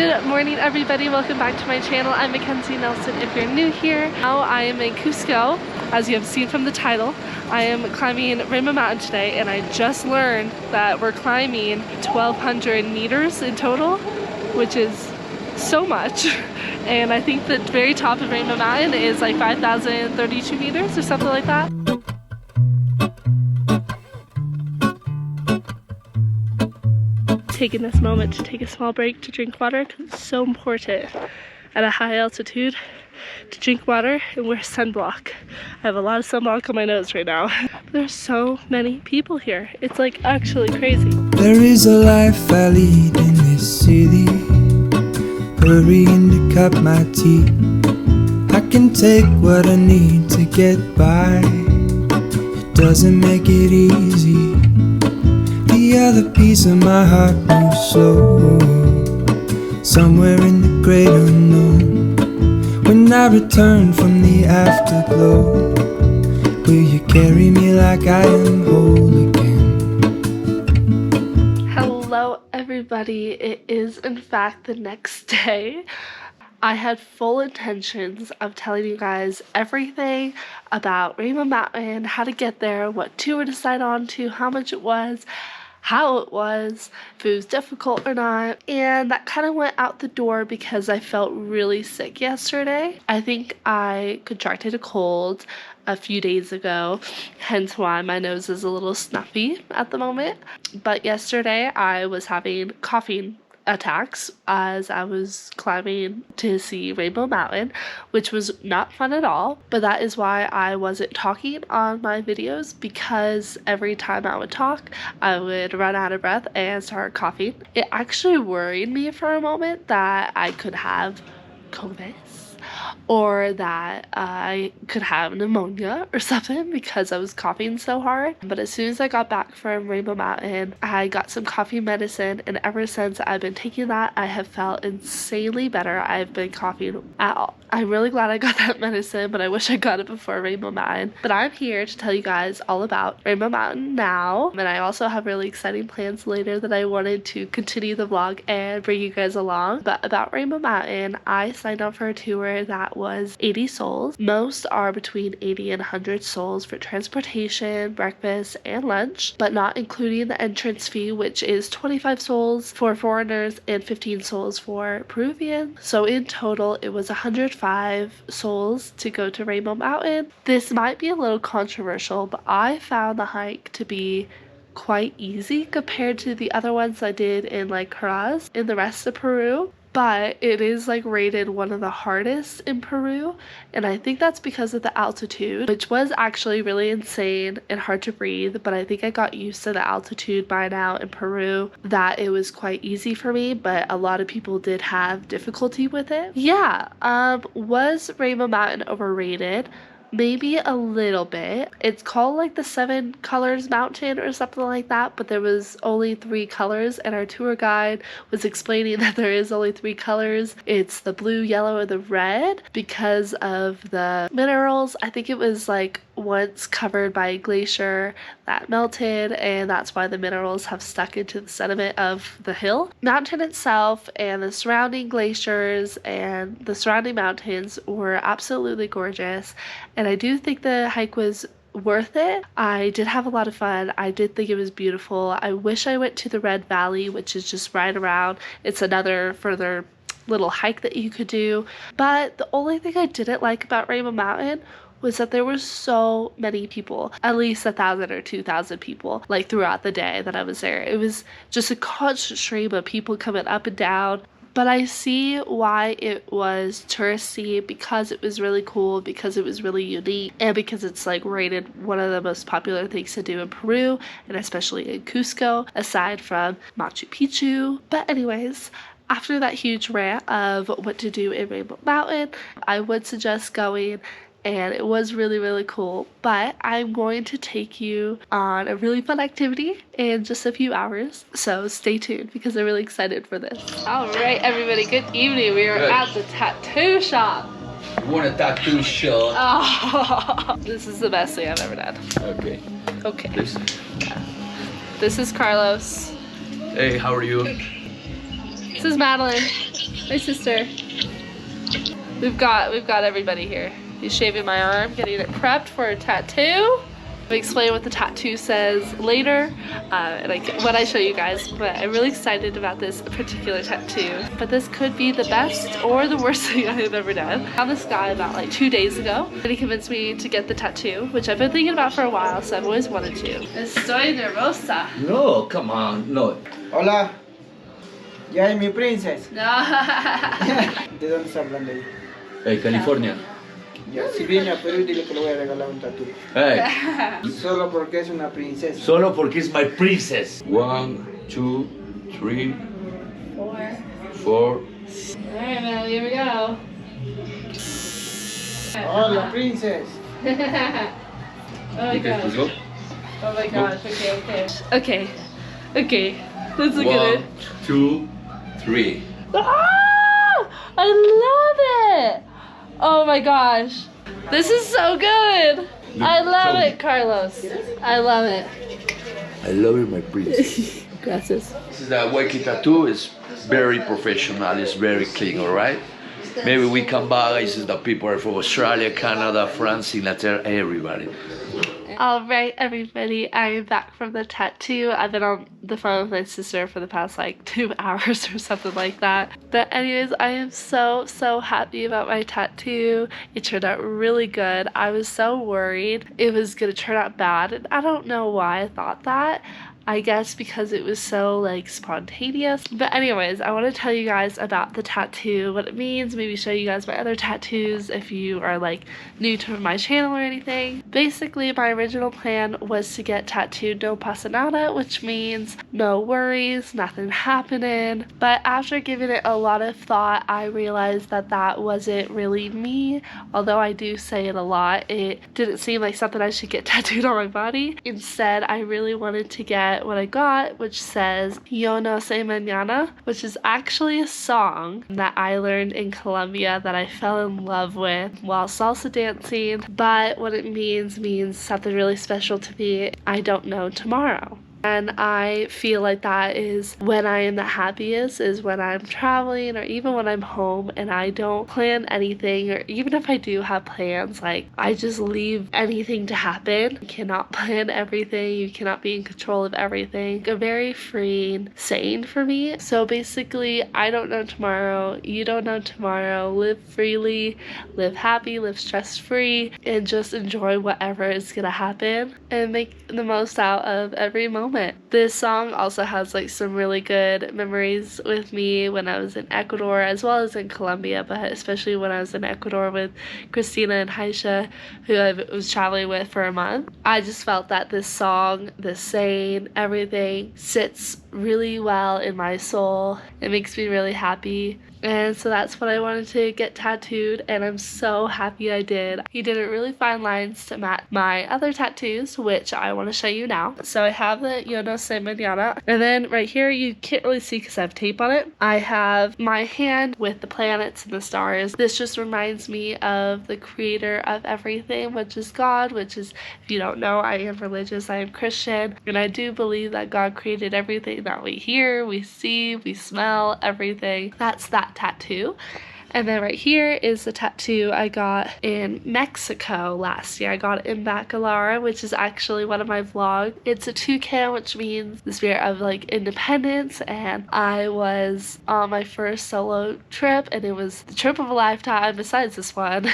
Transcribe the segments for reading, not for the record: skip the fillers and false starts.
Good morning everybody, welcome back to my channel. I'm Mackenzie Nelson if you're new here. Now I am in Cusco, as you have seen from the title. I am climbing Rainbow Mountain today and I just learned that we're climbing 1,200 meters in total, which is so much. And I think the very top of Rainbow Mountain is like 5,032 meters or something like that. Taking this moment to take a small break to drink water because it's so important at a high altitude to drink water and wear sunblock. I have a lot of sunblock on my nose right now. There's so many people here. It's like actually crazy. There is a life I lead in this city, hurrying to cut my teeth. I can take what I need to get by. It doesn't make it easy. The other piece of my heart moves slow, somewhere in the great unknown. When I return from the afterglow, will you carry me like I am whole again? Hello everybody, it is in fact the next day. I had full intentions of telling you guys everything about Rainbow Mountain, how to get there, what tour to sign on to, how much it was, how it was, if it was difficult or not, and that kind of went out the door because I felt really sick yesterday. I think I contracted a cold a few days ago, hence why my nose is a little snuffy at the moment. But yesterday I was having coughing attacks as I was climbing to see Rainbow Mountain, which was not fun at all, but that is why I wasn't talking on my videos, because every time I would talk I would run out of breath and start coughing. It actually worried me for a moment that I could have COVID or that I could have pneumonia or something because I was coughing so hard. But as soon as I got back from Rainbow Mountain, I got some coughing medicine, and ever since I've been taking that, I have felt insanely better. I've been coughing at all. I'm really glad I got that medicine, but I wish I got it before Rainbow Mountain. But I'm here to tell you guys all about Rainbow Mountain now, and I also have really exciting plans later that I wanted to continue the vlog and bring you guys along. But about Rainbow Mountain, I signed up for a tour that was 80 souls. Most are between 80 and 100 souls for transportation, breakfast, and lunch, but not including the entrance fee, which is 25 souls for foreigners and 15 souls for Peruvians. So in total, it was 105 souls to go to Rainbow Mountain. This might be a little controversial, but I found the hike to be quite easy compared to the other ones I did in like Huaraz in the rest of Peru. But it is like rated one of the hardest in Peru, and I think that's because of the altitude, which was actually really insane and hard to breathe. But I think I got used to the altitude by now in Peru, that it was quite easy for me, but a lot of people did have difficulty with it. Yeah, was Rainbow Mountain overrated? Maybe a little bit. It's called like the 7 colors mountain or something like that, but there was only 3 colors, and our tour guide was explaining that there is only 3 colors. It's the blue, yellow, and the red because of the minerals. I think it was like once covered by a glacier that melted, and that's why the minerals have stuck into the sediment of the hill. Mountain itself and the surrounding glaciers and the surrounding mountains were absolutely gorgeous, and I do think the hike was worth it. I did have a lot of fun. I did think it was beautiful. I wish I went to the Red Valley, which is just right around. It's another further little hike that you could do. But the only thing I didn't like about Rainbow Mountain was that there were so many people, at least 1,000 or 2,000 people, like throughout the day that I was there. It was just a constant stream of people coming up and down. But I see why it was touristy, because it was really cool, because it was really unique, and because it's like rated one of the most popular things to do in Peru, and especially in Cusco, aside from Machu Picchu. But anyways, after that huge rant of what to do in Rainbow Mountain, I would suggest going, and it was really, really cool. But I'm going to take you on a really fun activity in just a few hours, so stay tuned because I'm really excited for this. All right, everybody, good evening. We are at the tattoo shop. You want a tattoo shop? Oh, this is the best thing I've ever done. Okay. Okay. Please. This is Carlos. Hey, how are you? This is Madeline, my sister. We've got everybody here. He's shaving my arm, getting it prepped for a tattoo. I'll explain what the tattoo says later when I show you guys, but I'm really excited about this particular tattoo. But this could be the best or the worst thing I have ever done. I found this guy about like 2 days ago, and he convinced me to get the tattoo, which I've been thinking about for a while, so I've always wanted to. Estoy nervosa. No, come on, no. Hola. Ya es mi princess. No. ¿De dónde está hablando ahí? Hey, California. Ya, si viene a Perú, dile que le voy a regalar un tatu. Hey, Solo porque es una princesa. solo porque es my princess. 1, 2, 3, 4. Alright, man, here we go. Hola, princess. Oh my Okay, let's gosh. go. Oh my gosh, okay. Okay, let's look at it. 1, 2, 3. Ah! I love it! Oh my gosh. This is so good! I love it, Carlos. I love it. I love you, my princess. Gracias. This is a Wacky tattoo. It's very professional. It's very clean, alright? Maybe we come back. This is the people are from Australia, Canada, France, Inglaterra, everybody. Alright, everybody, I am back from the tattoo. I've been on the phone with my sister for the past like 2 hours or something like that. But anyways, I am so happy about my tattoo. It turned out really good. I was so worried it was gonna turn out bad, and I don't know why I thought that. I guess because it was so like spontaneous. But anyways, I want to tell you guys about the tattoo, what it means, maybe show you guys my other tattoos if you are like new to my channel or anything. Basically, my original plan was to get tattooed no pasa nada, which means no worries, nothing happening. But after giving it a lot of thought, I realized that that wasn't really me. Although I do say it a lot, it didn't seem like something I should get tattooed on my body. Instead, I really wanted to get what I got, which says Yo no sé mañana, which is actually a song that I learned in Colombia that I fell in love with while salsa dancing. But what it means something really special to me. I don't know tomorrow. And I feel like that is when I am the happiest, is when I'm traveling or even when I'm home and I don't plan anything, or even if I do have plans, like I just leave anything to happen. You cannot plan everything, you cannot be in control of everything. A very freeing saying for me. So basically, I don't know tomorrow, you don't know tomorrow. Live freely, live happy, live stress-free, and just enjoy whatever is gonna happen and make the most out of every moment. This song also has like some really good memories with me when I was in Ecuador as well as in Colombia, but especially when I was in Ecuador with Christina and Haisha, who I was traveling with for a month. I just felt that this song, this saying, everything sits really well in my soul. It makes me really happy. And so that's what I wanted to get tattooed, and I'm so happy I did. He did really fine lines to match my other tattoos, which I want to show you now. So I have the Yo no sé mañana, and then right here, you can't really see because I have tape on it. I have my hand with the planets and the stars. This just reminds me of the creator of everything, which is God, which is, if you don't know, I am religious, I am Christian, and I do believe that God created everything that we hear, we see, we smell, everything. That's that tattoo. And then right here is the tattoo I got in Mexico last year. I got it in Bacalara, which is actually one of my vlogs. It's a toucan, which means the spirit of like independence, and I was on my first solo trip, and it was the trip of a lifetime besides this one.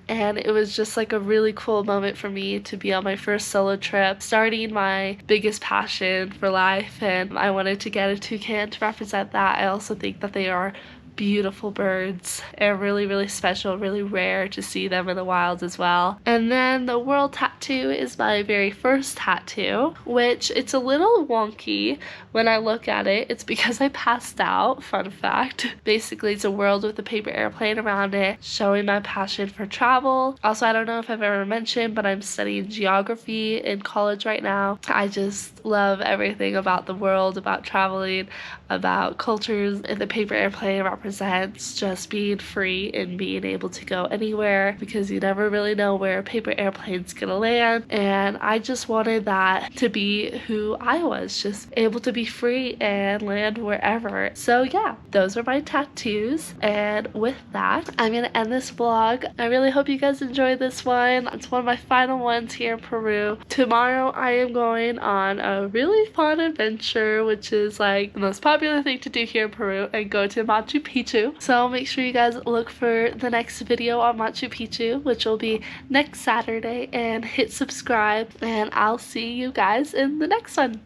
And it was just like a really cool moment for me to be on my first solo trip, starting my biggest passion for life, and I wanted to get a toucan to represent that. I also think that they are beautiful birds and really special, really rare to see them in the wild as well. And then the world tattoo is my very first tattoo, which it's a little wonky when I look at it. It's because I passed out, fun fact. Basically, it's a world with a paper airplane around it, showing my passion for travel. Also, I don't know if I've ever mentioned, but I'm studying geography in college right now. I just love everything about the world, about traveling, about cultures, and the paper airplane represents represents just being free and being able to go anywhere, because you never really know where a paper airplane's gonna land. And I just wanted that to be who I was, just able to be free and land wherever. So yeah, those are my tattoos. And with that, I'm gonna end this vlog. I really hope you guys enjoyed this one. It's one of my final ones here in Peru. Tomorrow I am going on a really fun adventure, which is like the most popular thing to do here in Peru, and go to Machu Picchu. So make sure you guys look for the next video on Machu Picchu, which will be next Saturday, and hit subscribe, and I'll see you guys in the next one.